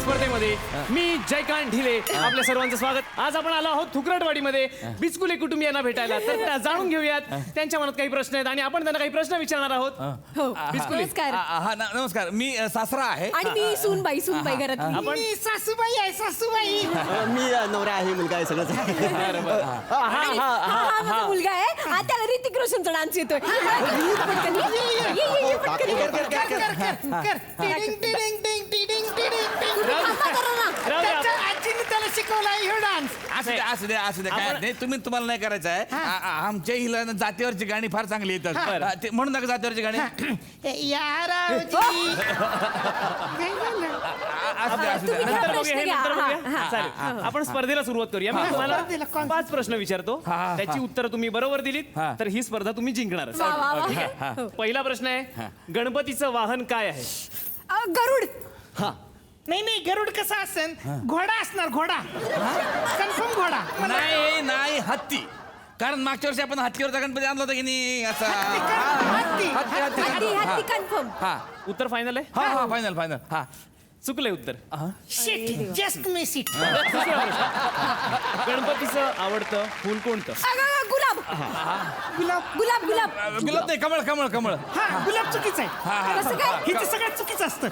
स्पर्धेमध्ये मी जयकांत ढिले आपल्या सर्वांचं स्वागत. आज आपण आलो आहोत थुकरटवाडीमध्ये बिचकुले कुटुंबियांना भेटायला. तर त्या जाणून घेऊयात त्यांच्या मनात काही प्रश्न आहेत आणि आपण त्यांना काही प्रश्न विचारणार आहोत. बिचकुले नमस्कार. मी सासरा आहे आणि मी सूनबाई घरात. आपण सासूबाई आहे सासूबाई. मी नवरा आहे, मुलगा आहे, सगळंच आहे. हा माझा मुलगा आहे. हा त्याला ऋतिक रोशनचा डान्स येतोय. पटकन ये, पटकन त्याच्या आजीने त्याला शिकवलाय हे डान्स. असू दे काय नाही. तुम्हाला नाही करायचं आहे. आमच्या हिला जातीवरची गाणी फार चांगली येतात. म्हणून नका जातीवरची गाणी. नंतर बघूया. चालेल, आपण स्पर्धेला सुरुवात करूया. मी तुम्हाला 5 प्रश्न विचारतो. त्याची उत्तर तुम्ही बरोबर दिलीत तर ही स्पर्धा तुम्ही जिंकणार. पहिला प्रश्न आहे, गणपतीचं वाहन काय आहे? गरुड. नाही गरुड कसा असेल? घोडा असणार. घोडा कन्फर्म घोडा. नाही हत्ती. कारण मागच्या वर्षी आपण हत्तीवरचा गणपती आणला होता की नाही असा. हत्ती कन्फर्म. उत्तर फायनल आहे? हा फायनल. हा चुकलंय उत्तर. Just miss it. गणपतीचं आवडतं फुल कोणतं? गुलाब. गुलाब नाही, कमळ. हा गुलाब चुकीचं आहे. कसं काय? हिचं सगळ्यात चुकीचं असतं.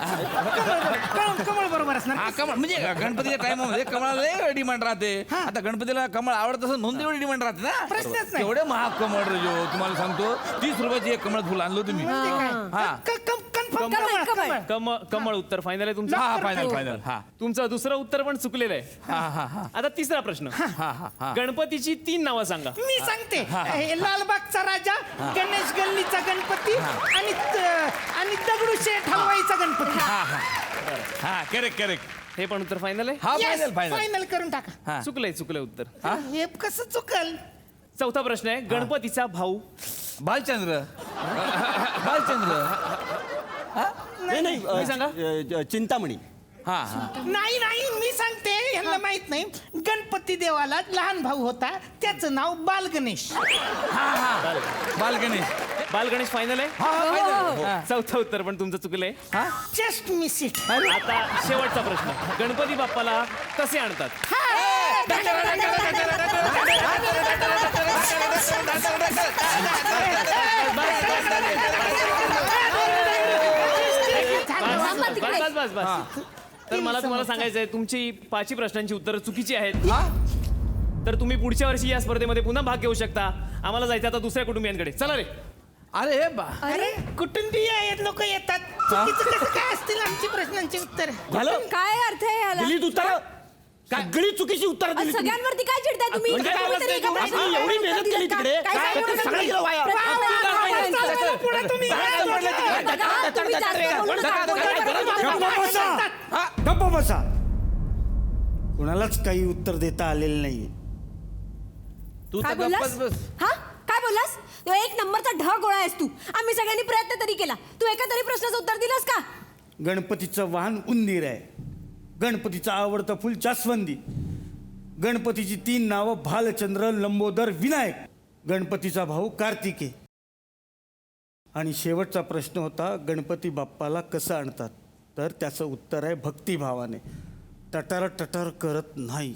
कमळ बरोबर असणार. हा कमळ म्हणजे गणपतीच्या टाइममध्ये कमळाला डिमांड राहते. आता गणपतीला कमळ आवडत असं नोंद एवढी डिमांड राहते ना. प्रश्नच नाही. एवढे महाग कमळ रजो तुम्हाला सांगतो. 30 रुपयाची एक कमळ फुल आणलो तुम्ही. कमळ उत्तर फायनल आहे तुमचं? हा फायनल. हा तुमचं दुसरं उत्तर पण चुकलेलं आहे. हा आता तिसरा प्रश्न, गणपतीची 3 नावं सांगा. मी सांगते. लालबागचा राजा, गणेश गल्लीचा गणपती आणि दगडूशेठ हलवाईचा गणपती. हा करेक्ट. हे पण उत्तर फायनल आहे? हा फायनल. फायनल करून टाका. चुकलंय उत्तर. हे कसं चुकल? चौथा प्रश्न आहे, गणपतीचा भाऊ? बालचंद्र. नाही सांगा. चिंतामणी. नाही मी सांगते. यांना माहित नाही. गणपती देवाला लहान भाऊ होता, त्याचं नाव बालगणेश. बालगणेश फायनल आहे? चौथं उत्तर पण तुमचं चुकलंय. Just miss it. आता शेवटचा प्रश्न, गणपती बाप्पाला कसे आणतात? बस. तर मला तुम्हाला सांगायचं आहे, तुमची 5 प्रश्नांची उत्तरं चुकीची आहेत. तर तुम्ही पुढच्या वर्षी या स्पर्धेमध्ये पुन्हा भाग घेऊ शकता. आम्हाला जायचं आता दुसऱ्या कुटुंबियांकडे. चला रे. अरे कुटुंबीय आहेत, लोक येतात. चुकीचं कसं काय असतील आमची प्रश्नांची उत्तर? काय अर्थ आहे ह्याला? दिलीत उत्तर, सगळी चुकीची उत्तर दिली. सगळ्यांवरती काय चिडताय तुम्ही? एवढी मेहनत केली तिकडे, सगळं गेलं वाया. गप्प बसा. कुणालाच काही उत्तर देता आलेलं नाही. तू काय तर बोललास? बस. काय बोललास? तो 1 नंबरचा ढ गोळा आहेस तू. आम्ही सगळ्यांनी प्रयत्न तरी केला. तू एका तरी प्रश्नाचं उत्तर दिलंस का? गणपतीचं वाहन उंदीर आहे. गणपतीचं आवडतं फुल जास्वंदी. गणपतीची 3 नावं भालचंद्र, लंबोदर, विनायक. गणपतीचा भाऊ कार्तिके. आणि शेवटचा प्रश्न होता, गणपती बाप्पाला कसं आणतात? तर त्याचं उत्तर आहे भक्तिभावाने. टटार करत नाही.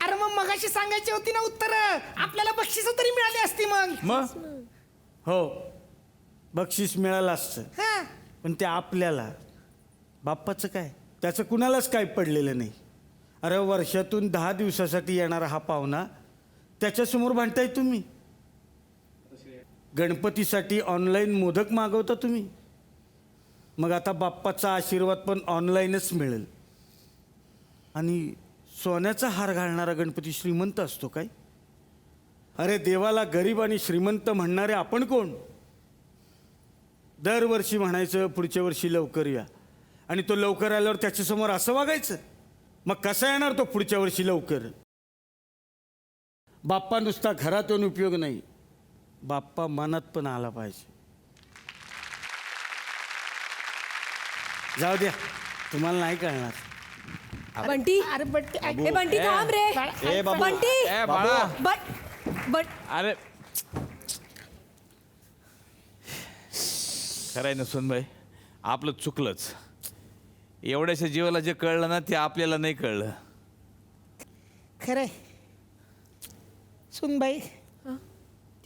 अरे मग मगाशी सांगायची होती ना उत्तर. आपल्याला बक्षीस तरी मिळाली असती मग. हो, बक्षीस मिळालं असतं, पण ते आपल्याला. बाप्पाचं काय, त्याचं कुणालाच काय पडलेलं नाही. अरे वर्षातून 10 दिवसासाठी येणारा हा पाहुणा, त्याच्यासमोर भांडताय तुम्ही. गणपतीसाठी ऑनलाईन मोदक मागवता तुम्ही. मग आता बाप्पाचा आशीर्वाद पण ऑनलाईनच मिळेल. आणि सोन्याचा हार घालणारा गणपती श्रीमंत असतो काय? अरे देवाला गरीब आणि श्रीमंत म्हणणारे आपण कोण? दरवर्षी म्हणायचं पुढच्या वर्षी लवकर या, आणि तो लवकर आल्यावर त्याच्यासमोर असं वागायचं. मग कसा येणार तो पुढच्या वर्षी लवकर? बाप्पा नुसता घरात येऊन उपयोग नाही, बाप्पा मनात पण आला पाहिजे. जाऊ द्या, तुम्हाला नाही कळणार. बंटी. अरे बंटी थांब रे. बंटी. बट अरे खरंय ना सोनबाई, आपलं चुकलंच. एवढ्याशा जीवाला जे कळलं ना ते आपल्याला नाही कळलं. खरंय सुनबाई,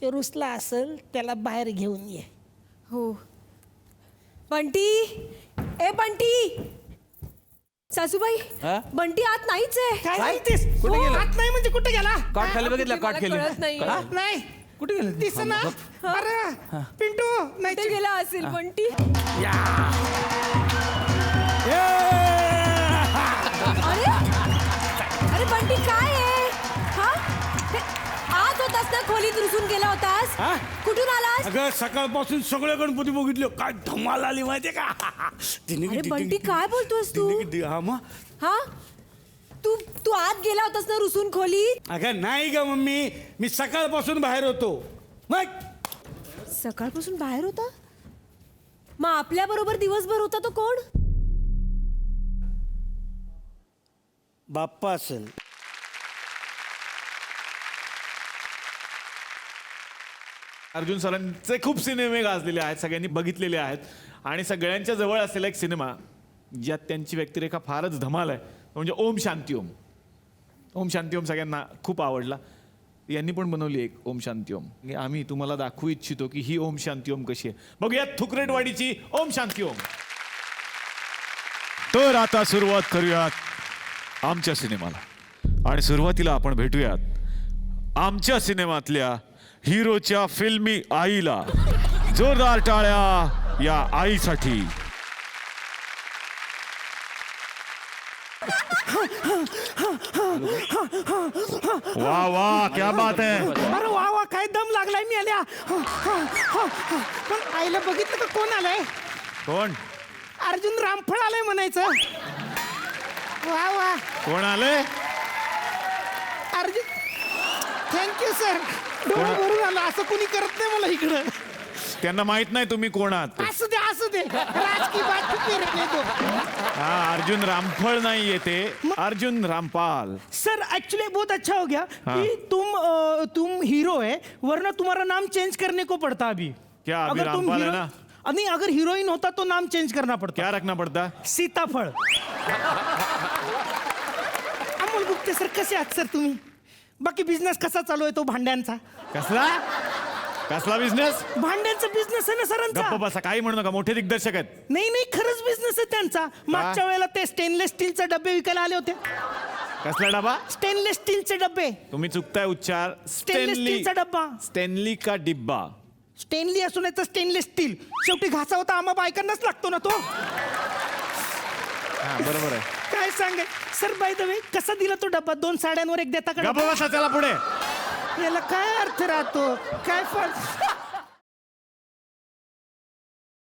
ते रुसला असेल त्याला बाहेर घेऊन ये. हो. बंटी, ए बंटी, सासूबाई, हा? बंटी आत नाहीच आहे. काय सांगतेस? कुठे गेला? आत नाही म्हणजे कुठे गेला? कॉट खाली बघितला, मला कॉट खाली कळत नाहीये. हा? नाही कुठे गेला? दिस ना. अरे पिंटू नाही कुठे गेला असेल बंटी? अरे अरे बंटी काय आहे? हा? हे, आत होतास ना, खोलीत रुसून गेला होतास? हा? कुठून आलास? अगं सकाळपासून सगळे गणपती बघितले, काय धमाल आली माहितीये का? अरे बंटी काय बोलतोस तू? हा मग. हा? तू तू आत गेला होतास ना रुसून खोलीत? अगं नाही ग मम्मी, मी सकाळपासून बाहेर होतो. मग सकाळपासून बाहेर होता? मग आपल्या बरोबर दिवसभर होता तो कोण? बाप्पा असेल. अर्जुन सरांचे खूप सिनेमे गाजलेले आहेत, सगळ्यांनी बघितलेले आहेत आणि सगळ्यांच्या जवळ असलेला एक सिनेमा ज्यात त्यांची व्यक्तिरेखा फारच धमाल आहे म्हणजे ओम शांती ओम. ओम शांती ओम सगळ्यांना खूप आवडला. यांनी पण बनवली एक ओम शांती ओम. आम्ही तुम्हाला दाखवू इच्छितो की ही ओम शांती ओम कशी आहे. बघूयात थुकरेटवाडीची ओम शांती ओम. तर आता सुरुवात करूयात आमच्या सिनेमाला आणि सुरुवातीला आपण भेटूयात आमच्या सिनेमातल्या हिरोच्या फिल्मी आईला. जोरदार टाळ्या या आईसाठी. वा वा क्या बात है. अरे वा वा काय दम लागलाय मी आल्या. पण आईला बघितलं का कोण आलंय? कोण अर्जुन रामफळ आलंय म्हणायचं. वा वा कोण आले? Arjun thank you sir. डोळा भरून आला, असं कोणी करत नाही मला इकडं. त्यांना माहित नाही तुम्ही कोण आहात ते. असू दे राजकीय बात मेरे को. हा अर्जुन रामफळ नाही येते, अर्जुन रामपाल. सर एक्चुअली बहुत अच्छा हो गया कि तुम हीरो है, वरना तुम्हारा नाम चेंज करने को पड़ता अभी. क्या अभी अगर तुम रामपाल है हीरो- ना? नहीं, अगर हीरोइन होता तो नाम चेंज करना पड़ता. क्या रखना पड़ता? सीताफळ. अमोल गुप्ते सर कसे आहात सर तुम्ही? बाकी बिझनेस कसा चालू आहे तो भांड्यांचा? कसला कसला बिझनेस? भांड्यांचा बिझनेस आहे ना सरांचा. गप्प बसा, काही म्हणू नका, मोठे दिग्दर्शक आहेत. नाही खरंच बिझनेस आहे त्यांचा. मागच्या वेळेला ते स्टेनलेस स्टीलचे डबे विकायला आले होते. कसला डबा? स्टेनलेस स्टीलचे डबे. तुम्ही चुकताय उच्चार. स्टेनलेस स्टीलचा डब्बा. स्टेनली का डिब्बा? स्टेनली असून याचं स्टेनलेस स्टील. शेवटी घासा होता आम्हा बायकांनाच लागतो ना तो. हा बरोबर आहे. काय सांगे सर, बाय द वे कसा दिला तो डब्बा? 2 साड्यांवर एक देता का? गप्प बसा, चला पुढे. याला काय अर्थ राहतो? काय फरक?